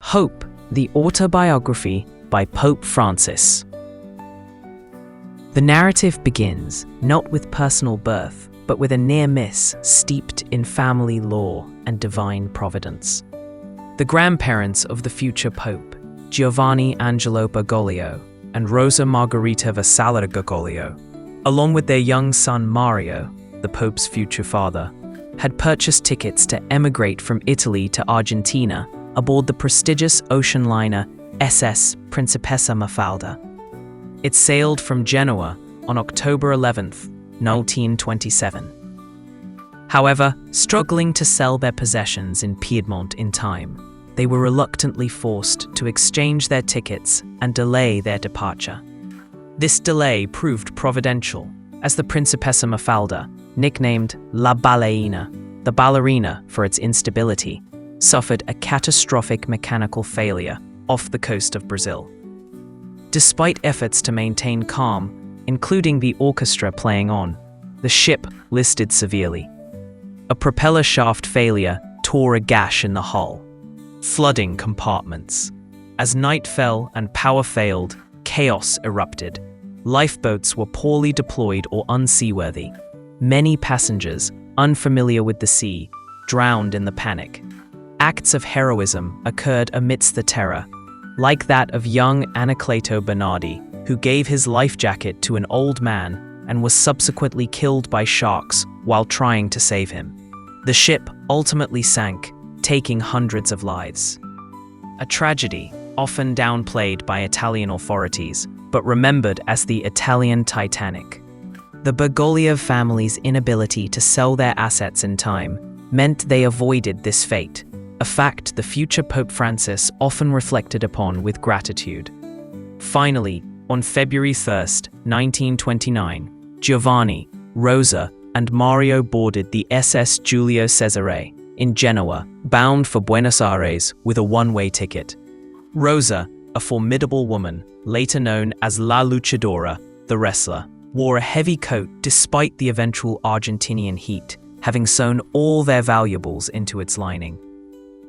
Hope, the Autobiography by Pope Francis. The narrative begins not with personal birth, but with a near miss steeped in family lore and divine providence. The grandparents of the future Pope, Giovanni Angelo Bergoglio and Rosa Margherita Vassalera Bergoglio, along with their young son Mario, the Pope's future father, had purchased tickets to emigrate from Italy to Argentina aboard the prestigious ocean liner SS Principessa Mafalda. It sailed from Genoa on October 11th, 1927. However, struggling to sell their possessions in Piedmont in time, they were reluctantly forced to exchange their tickets and delay their departure. This delay proved providential, as the Principessa Mafalda, nicknamed La Ballerina, the ballerina for its instability, suffered a catastrophic mechanical failure off the coast of Brazil. Despite efforts to maintain calm, including the orchestra playing on, the ship listed severely. A propeller shaft failure tore a gash in the hull, flooding compartments. As night fell and power failed, chaos erupted. Lifeboats were poorly deployed or unseaworthy. Many passengers, unfamiliar with the sea, drowned in the panic. Acts of heroism occurred amidst the terror, like that of young Anacleto Bernardi, who gave his life jacket to an old man and was subsequently killed by sharks while trying to save him. The ship ultimately sank, taking hundreds of lives. A tragedy often downplayed by Italian authorities, but remembered as the Italian Titanic. The Bergoglio family's inability to sell their assets in time meant they avoided this fate, a fact the future Pope Francis often reflected upon with gratitude. Finally, on February 1st, 1929, Giovanni, Rosa, and Mario boarded the SS Giulio Cesare in Genoa, bound for Buenos Aires with a one-way ticket. Rosa, a formidable woman, later known as La Luchadora, the wrestler, wore a heavy coat despite the eventual Argentinian heat, having sewn all their valuables into its lining.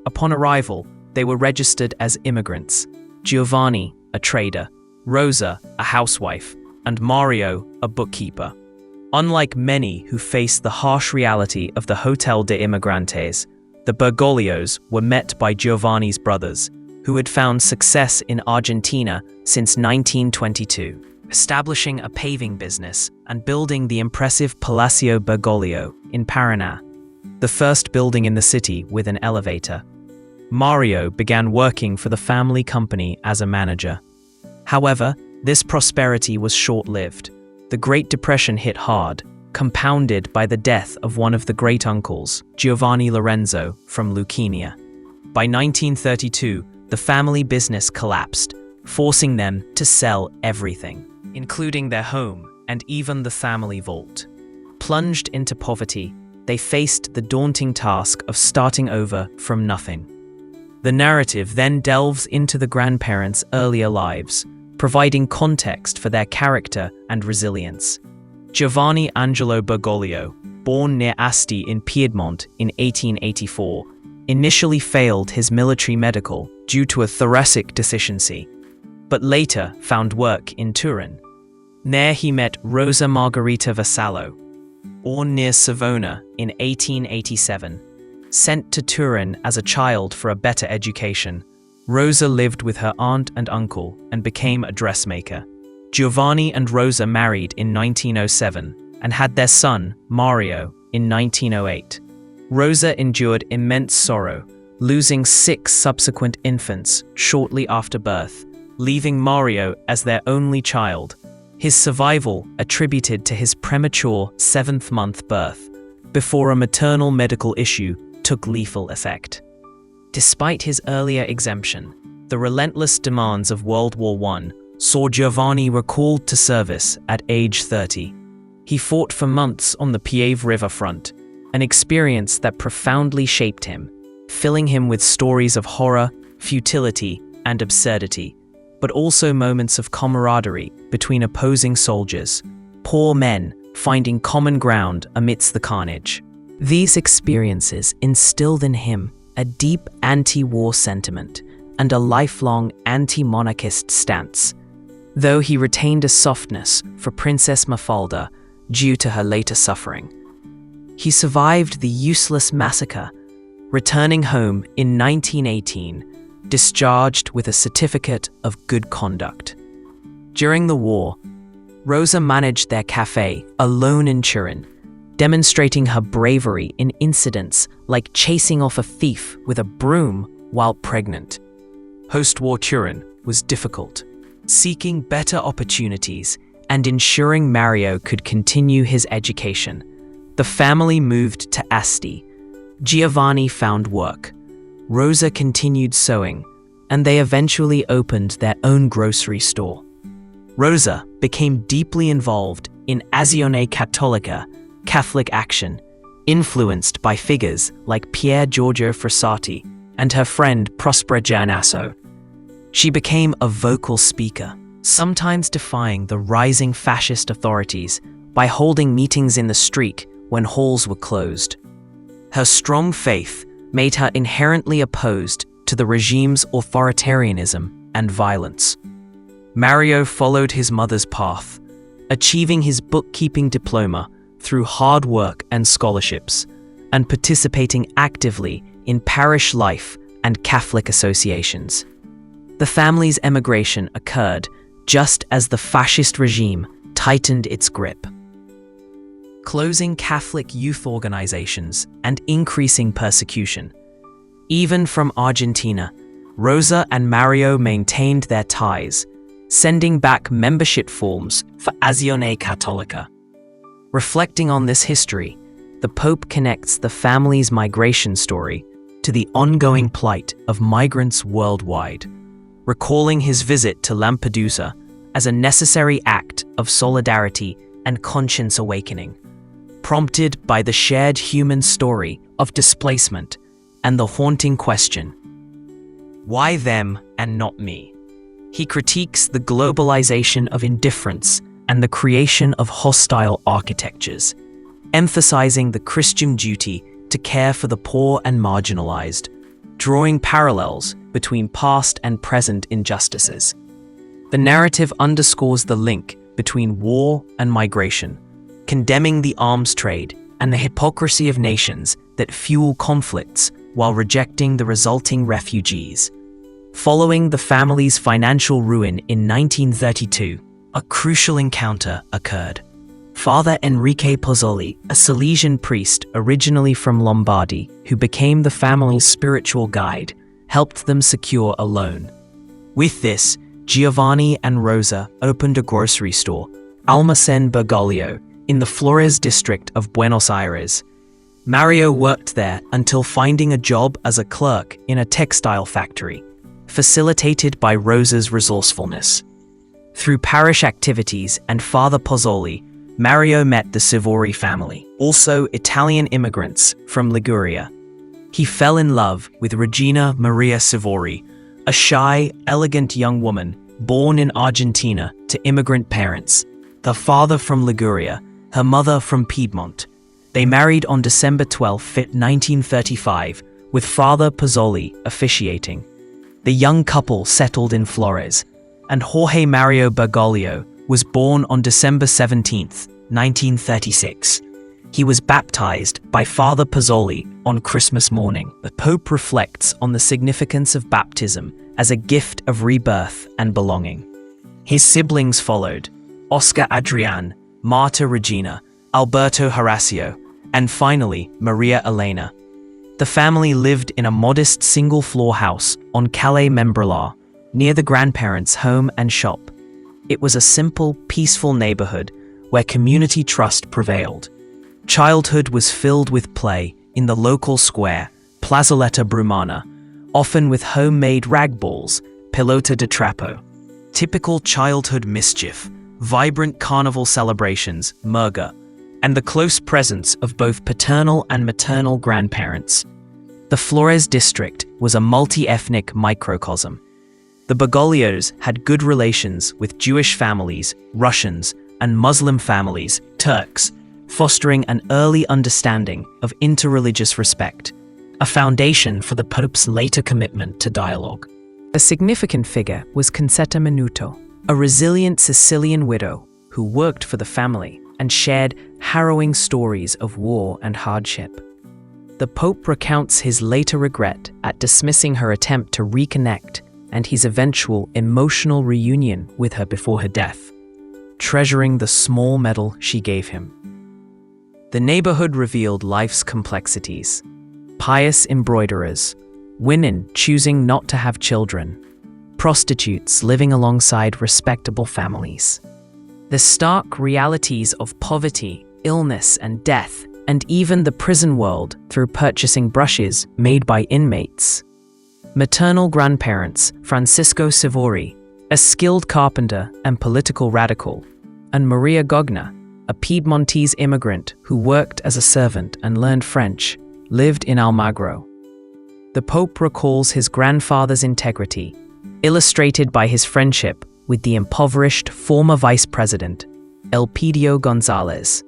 Upon arrival, they were registered as immigrants: Giovanni, a trader, Rosa, a housewife, and Mario, a bookkeeper. Unlike many who faced the harsh reality of the Hotel de Immigrantes, the Bergoglios were met by Giovanni's brothers, who had found success in Argentina since 1922, establishing a paving business and building the impressive Palacio Bergoglio in Paraná, the first building in the city with an elevator. Mario began working for the family company as a manager. However, this prosperity was short-lived. The Great Depression hit hard, compounded by the death of one of the great-uncles, Giovanni Lorenzo, from leukemia. By 1932, the family business collapsed, forcing them to sell everything, including their home and even the family vault. Plunged into poverty, they faced the daunting task of starting over from nothing. The narrative then delves into the grandparents' earlier lives, providing context for their character and resilience. Giovanni Angelo Bergoglio, born near Asti in Piedmont in 1884, initially failed his military medical due to a thoracic deficiency, but later found work in Turin. There he met Rosa Margherita Vassallo, born near Savona in 1887. Sent to Turin as a child for a better education, Rosa lived with her aunt and uncle and became a dressmaker. Giovanni and Rosa married in 1907 and had their son, Mario, in 1908. Rosa endured immense sorrow, losing 6 subsequent infants shortly after birth, leaving Mario as their only child, his survival attributed to his premature 7th-month birth, before a maternal medical issue took lethal effect. Despite his earlier exemption, the relentless demands of World War I saw Giovanni recalled to service at age 30. He fought for months on the Piave River front, an experience that profoundly shaped him, filling him with stories of horror, futility, and absurdity, but also moments of camaraderie between opposing soldiers, poor men finding common ground amidst the carnage. These experiences instilled in him a deep anti-war sentiment and a lifelong anti-monarchist stance, though he retained a softness for Princess Mafalda due to her later suffering. He survived the useless massacre, returning home in 1918, discharged with a certificate of good conduct. During the war, Rosa managed their cafe alone in Turin, demonstrating her bravery in incidents like chasing off a thief with a broom while pregnant. Post-war Turin was difficult, seeking better opportunities and ensuring Mario could continue his education. The family moved to Asti. Giovanni found work. Rosa continued sewing, and they eventually opened their own grocery store. Rosa became deeply involved in Azione Cattolica, Catholic action, influenced by figures like Pier Giorgio Frassati and her friend Prospera Giannasso. She became a vocal speaker, sometimes defying the rising fascist authorities by holding meetings in the street when halls were closed. Her strong faith made her inherently opposed to the regime's authoritarianism and violence. Mario followed his mother's path, achieving his bookkeeping diploma through hard work and scholarships, and participating actively in parish life and Catholic associations. The family's emigration occurred just as the fascist regime tightened its grip. Closing Catholic youth organizations and increasing persecution. Even from Argentina, Rosa and Mario maintained their ties, sending back membership forms for Azione Cattolica. Reflecting on this history, the Pope connects the family's migration story to the ongoing plight of migrants worldwide, recalling his visit to Lampedusa as a necessary act of solidarity and conscience awakening, prompted by the shared human story of displacement and the haunting question, why them and not me? He critiques the globalization of indifference and the creation of hostile architectures, emphasizing the Christian duty to care for the poor and marginalized, drawing parallels between past and present injustices. The narrative underscores the link between war and migration, condemning the arms trade and the hypocrisy of nations that fuel conflicts while rejecting the resulting refugees. Following the family's financial ruin in 1932, a crucial encounter occurred. Father Enrique Pozzoli, a Salesian priest originally from Lombardy who became the family's spiritual guide, helped them secure a loan. With this, Giovanni and Rosa opened a grocery store, Almacén Bergoglio, in the Flores district of Buenos Aires. Mario worked there until finding a job as a clerk in a textile factory, facilitated by Rosa's resourcefulness. Through parish activities and Father Pozzoli, Mario met the Sivori family, also Italian immigrants from Liguria. He fell in love with Regina Maria Sivori, a shy, elegant young woman born in Argentina to immigrant parents, the father from Liguria, her mother from Piedmont. They married on December 12, 1935, with Father Pozzoli officiating. The young couple settled in Flores, and Jorge Mario Bergoglio was born on December 17, 1936. He was baptized by Father Pozzoli on Christmas morning. The Pope reflects on the significance of baptism as a gift of rebirth and belonging. His siblings followed: Oscar Adrian, Marta Regina, Alberto Horacio, and finally Maria Elena. The family lived in a modest single-floor house on Calle Membrelar, near the grandparents' home and shop. It was a simple, peaceful neighborhood where community trust prevailed. Childhood was filled with play in the local square, Plazoletta Brumana, often with homemade rag balls, pelota de trapo. Typical childhood mischief, vibrant carnival celebrations, murga, and the close presence of both paternal and maternal grandparents. The Flores district was a multi-ethnic microcosm. The Bergoglios had good relations with Jewish families, Russians, and Muslim families, Turks, fostering an early understanding of interreligious respect, a foundation for the Pope's later commitment to dialogue. A significant figure was Concetta Minuto, a resilient Sicilian widow who worked for the family and shared harrowing stories of war and hardship. The Pope recounts his later regret at dismissing her attempt to reconnect and his eventual emotional reunion with her before her death, treasuring the small medal she gave him. The neighborhood revealed life's complexities: pious embroiderers, women choosing not to have children, prostitutes living alongside respectable families. The stark realities of poverty, illness, and death, and even the prison world through purchasing brushes made by inmates. Maternal grandparents, Francisco Sivori, a skilled carpenter and political radical, and Maria Gogna, a Piedmontese immigrant who worked as a servant and learned French, lived in Almagro. The Pope recalls his grandfather's integrity, illustrated by his friendship with the impoverished former vice president, Elpidio González,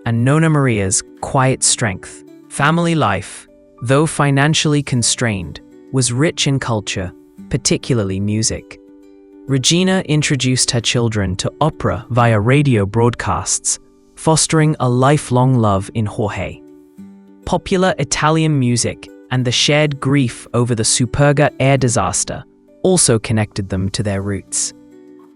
and Nona Maria's quiet strength. Family life, though financially constrained, was rich in culture, particularly music. Regina introduced her children to opera via radio broadcasts, fostering a lifelong love in Jorge. Popular Italian music and the shared grief over the Superga air disaster also connected them to their roots.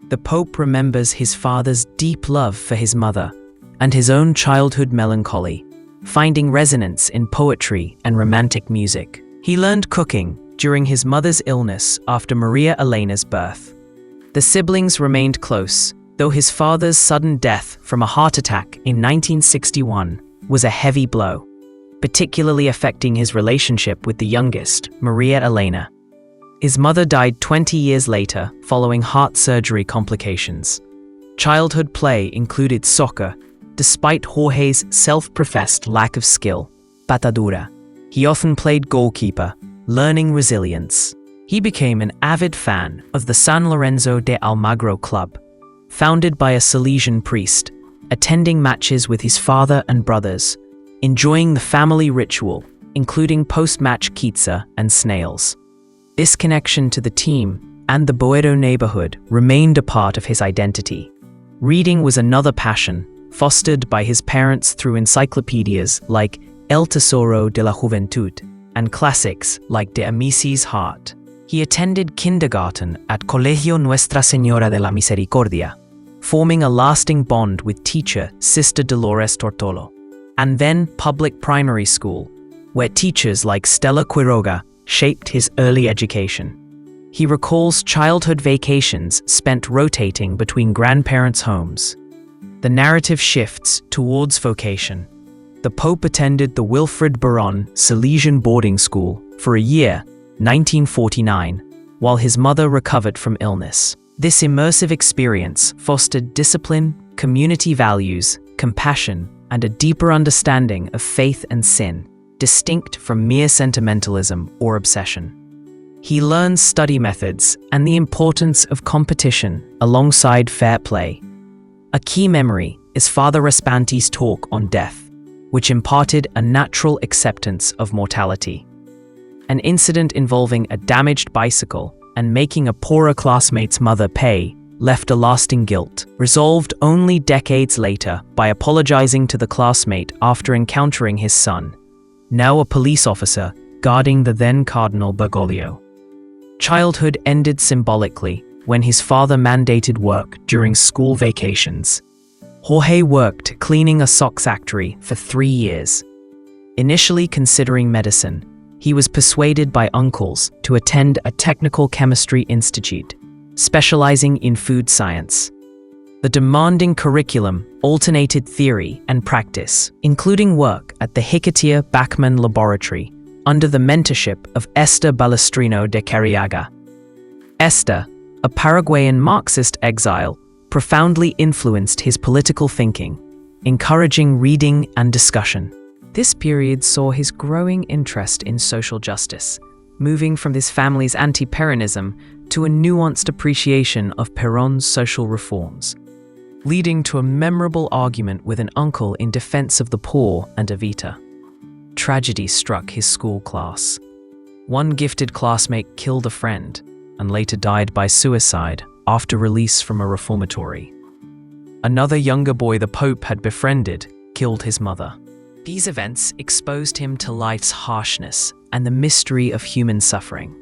The Pope remembers his father's deep love for his mother and his own childhood melancholy, finding resonance in poetry and romantic music. He learned cooking during his mother's illness after Maria Elena's birth. The siblings remained close, though his father's sudden death from a heart attack in 1961 was a heavy blow, particularly affecting his relationship with the youngest, Maria Elena. His mother died 20 years later following heart surgery complications. Childhood play included soccer, despite Jorge's self-professed lack of skill, patadura. He often played goalkeeper, learning resilience. He became an avid fan of the San Lorenzo de Almagro club, founded by a Salesian priest, attending matches with his father and brothers, enjoying the family ritual, including post-match pizza and snails. This connection to the team and the Boedo neighborhood remained a part of his identity. Reading was another passion, fostered by his parents through encyclopedias like El Tesoro de la Juventud and classics like De Amici's Heart. He attended kindergarten at Colegio Nuestra Señora de la Misericordia, forming a lasting bond with teacher Sister Dolores Tortolo, and then public primary school, where teachers like Stella Quiroga shaped his early education. He recalls childhood vacations spent rotating between grandparents' homes. The narrative shifts towards vocation. The Pope attended the Wilfrid Baron Salesian boarding school for a year, 1949, while his mother recovered from illness. This immersive experience fostered discipline, community values, compassion, and a deeper understanding of faith and sin, distinct from mere sentimentalism or obsession. He learns study methods and the importance of competition alongside fair play. A key memory is Father Raspanti's talk on death, which imparted a natural acceptance of mortality. An incident involving a damaged bicycle and making a poorer classmate's mother pay left a lasting guilt, resolved only decades later by apologizing to the classmate after encountering his son, now a police officer guarding the then Cardinal Bergoglio. Childhood ended symbolically when his father mandated work during school vacations. Jorge worked cleaning a sock factory for 3 years. Initially considering medicine, he was persuaded by uncles to attend a technical chemistry institute, specializing in food science. The demanding curriculum alternated theory and practice, including work at the Hicatia Bachmann Laboratory under the mentorship of Esther Balestrino de Carriaga. Esther, a Paraguayan Marxist exile, profoundly influenced his political thinking, encouraging reading and discussion. This period saw his growing interest in social justice, moving from his family's anti-Peronism to a nuanced appreciation of Perón's social reforms, leading to a memorable argument with an uncle in defense of the poor and Evita. Tragedy struck his school class. One gifted classmate killed a friend, and later died by suicide after release from a reformatory. Another younger boy the Pope had befriended killed his mother. These events exposed him to life's harshness and the mystery of human suffering.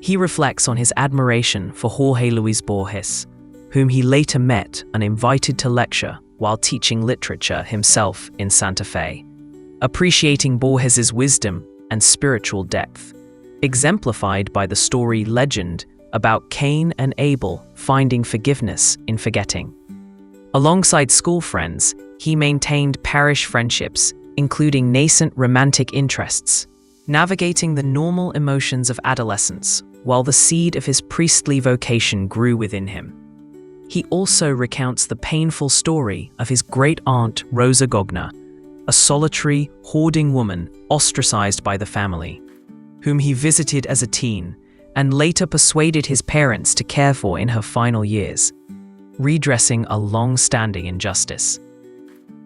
He reflects on his admiration for Jorge Luis Borges, whom he later met and invited to lecture while teaching literature himself in Santa Fe, appreciating Borges's wisdom and spiritual depth, exemplified by the story Legend about Cain and Abel finding forgiveness in forgetting. Alongside school friends, he maintained parish friendships, including nascent romantic interests, navigating the normal emotions of adolescence while the seed of his priestly vocation grew within him. He also recounts the painful story of his great-aunt Rosa Gogna, a solitary, hoarding woman ostracized by the family, whom he visited as a teen and later persuaded his parents to care for in her final years, redressing a long-standing injustice.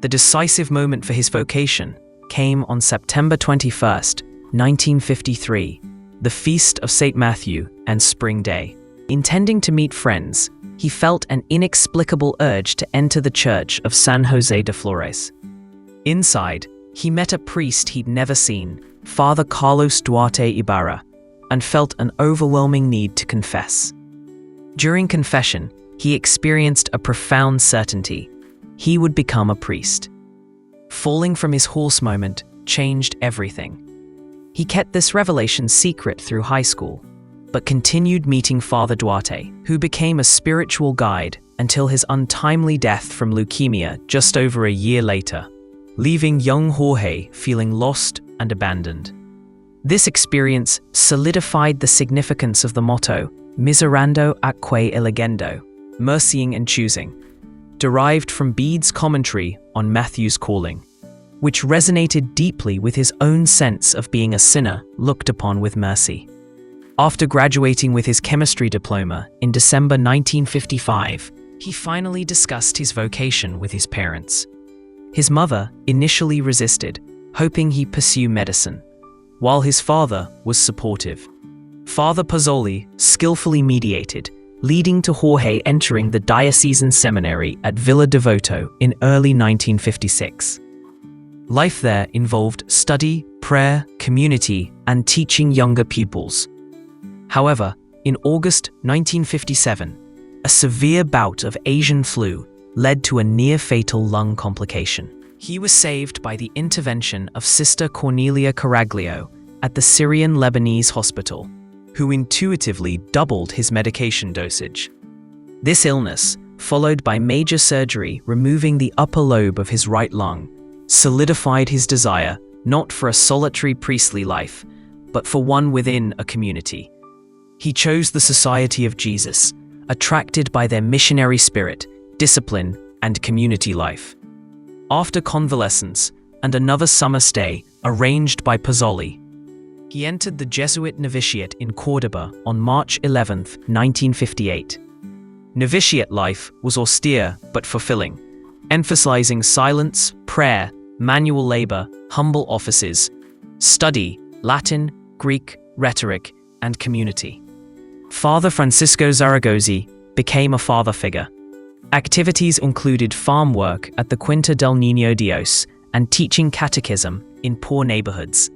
The decisive moment for his vocation came on September 21st, 1953, the feast of St. Matthew and Spring Day. Intending to meet friends, he felt an inexplicable urge to enter the church of San Jose de Flores. Inside, he met a priest he'd never seen, Father Carlos Duarte Ibarra, and felt an overwhelming need to confess. During confession, he experienced a profound certainty. He would become a priest. Falling from his horse moment changed everything. He kept this revelation secret through high school, but continued meeting Father Duarte, who became a spiritual guide until his untimely death from leukemia just over a year later, leaving young Jorge feeling lost and abandoned. This experience solidified the significance of the motto, Miserando atque elegendo, mercying and choosing, derived from Bede's commentary on Matthew's calling, which resonated deeply with his own sense of being a sinner looked upon with mercy. After graduating with his chemistry diploma in December 1955, he finally discussed his vocation with his parents. His mother initially resisted, hoping he pursue medicine, while his father was supportive. Father Pozzoli skillfully mediated, leading to Jorge entering the diocesan seminary at Villa Devoto in early 1956. Life there involved study, prayer, community, and teaching younger pupils. However, in August 1957, a severe bout of Asian flu led to a near-fatal lung complication. He was saved by the intervention of Sister Cornelia Caraglio at the Syrian-Lebanese hospital, who intuitively doubled his medication dosage. This illness, followed by major surgery removing the upper lobe of his right lung, solidified his desire not for a solitary priestly life, but for one within a community. He chose the Society of Jesus, attracted by their missionary spirit, discipline, and community life. After convalescence and another summer stay arranged by Pozzoli, he entered the Jesuit novitiate in Córdoba on March 11, 1958. Novitiate life was austere but fulfilling, emphasizing silence, prayer, manual labor, humble offices, study, Latin, Greek, rhetoric, and community. Father Francisco Zaragoza became a father figure. Activities included farm work at the Quinta del Niño Dios and teaching catechism in poor neighborhoods,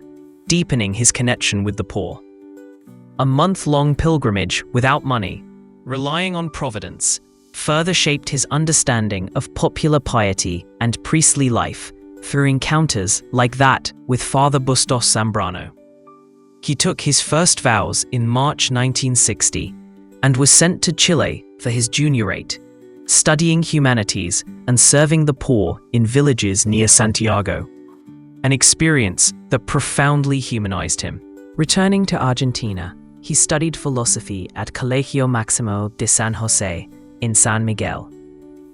deepening his connection with the poor. A month-long pilgrimage without money, relying on providence, further shaped his understanding of popular piety and priestly life through encounters like that with Father Bustos Zambrano. He took his first vows in March 1960 and was sent to Chile for his juniorate, studying humanities and serving the poor in villages near Santiago, an experience that profoundly humanized him. Returning to Argentina, he studied philosophy at Colegio Máximo de San Jose in San Miguel,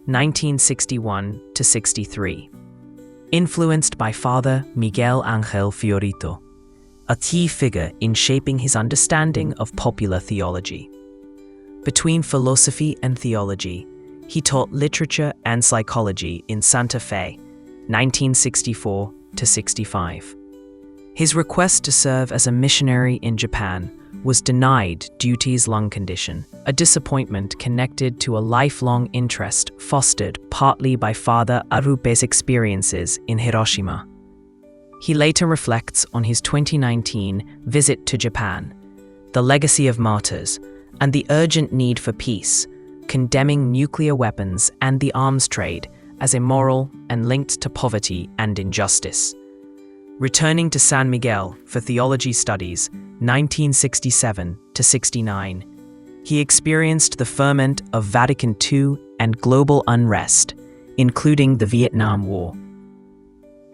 1961-63. Influenced by Father Miguel Ángel Fiorito, a key figure in shaping his understanding of popular theology. Between philosophy and theology, he taught literature and psychology in Santa Fe, 1964-65. His request to serve as a missionary in Japan was denied due to his lung condition, a disappointment connected to a lifelong interest fostered partly by Father Arupe's experiences in Hiroshima. He later reflects on his 2019 visit to Japan, the legacy of martyrs, and the urgent need for peace, condemning nuclear weapons and the arms trade as immoral and linked to poverty and injustice. Returning to San Miguel for theology studies, 1967 to 69, he experienced the ferment of Vatican II and global unrest, including the Vietnam War,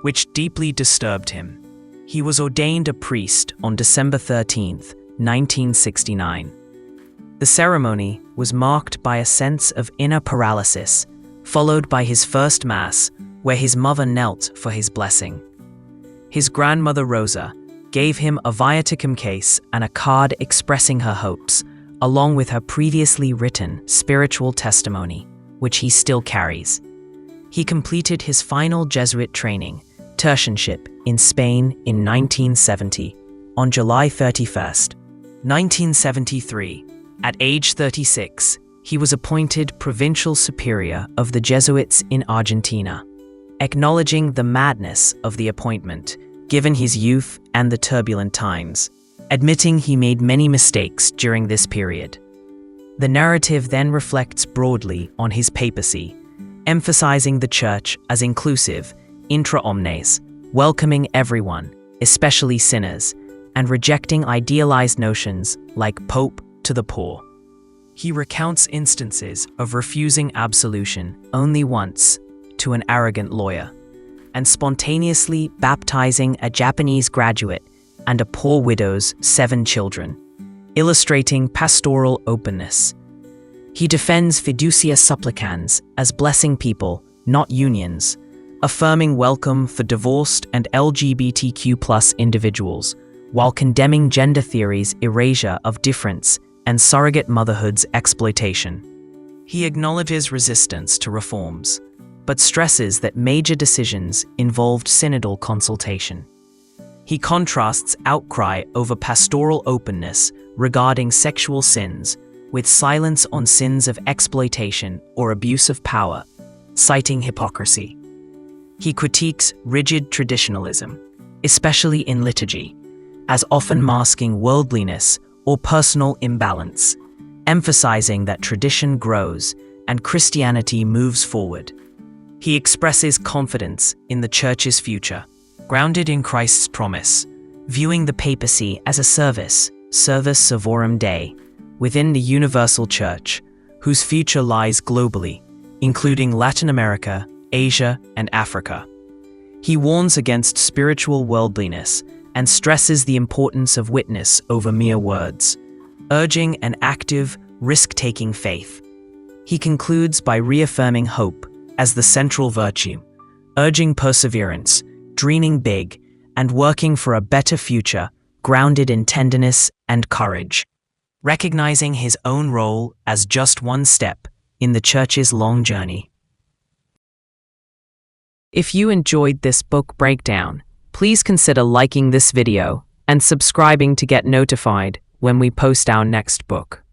which deeply disturbed him. He was ordained a priest on December 13, 1969. The ceremony was marked by a sense of inner paralysis, followed by his first Mass, where his mother knelt for his blessing. His grandmother Rosa gave him a viaticum case and a card expressing her hopes, along with her previously written spiritual testimony, which he still carries. He completed his final Jesuit training, tertianship, in Spain in 1970, on July 31, 1973. At age 36, he was appointed provincial superior of the Jesuits in Argentina, acknowledging the madness of the appointment, given his youth and the turbulent times, admitting he made many mistakes during this period. The narrative then reflects broadly on his papacy, emphasizing the Church as inclusive, intra omnes, welcoming everyone, especially sinners, and rejecting idealized notions like Pope to the poor. He recounts instances of refusing absolution only once to an arrogant lawyer, and spontaneously baptizing a Japanese graduate and a poor widow's 7 children, illustrating pastoral openness. He defends fiducia supplicans as blessing people, not unions, affirming welcome for divorced and LGBTQ+ individuals, while condemning gender theory's erasure of difference and surrogate motherhood's exploitation. He acknowledges resistance to reforms, but stresses that major decisions involved synodal consultation. He contrasts outcry over pastoral openness regarding sexual sins with silence on sins of exploitation or abuse of power, citing hypocrisy. He critiques rigid traditionalism, especially in liturgy, as often masking worldliness or personal imbalance, emphasizing that tradition grows and Christianity moves forward. He expresses confidence in the Church's future, grounded in Christ's promise, viewing the papacy as a service servorum Dei, within the universal Church, whose future lies globally, including Latin America, Asia, and Africa. He warns against spiritual worldliness and stresses the importance of witness over mere words, urging an active, risk-taking faith. He concludes by reaffirming hope as the central virtue, urging perseverance, dreaming big, and working for a better future grounded in tenderness and courage, recognizing his own role as just one step in the Church's long journey. If you enjoyed this book breakdown, please consider liking this video and subscribing to get notified when we post our next book.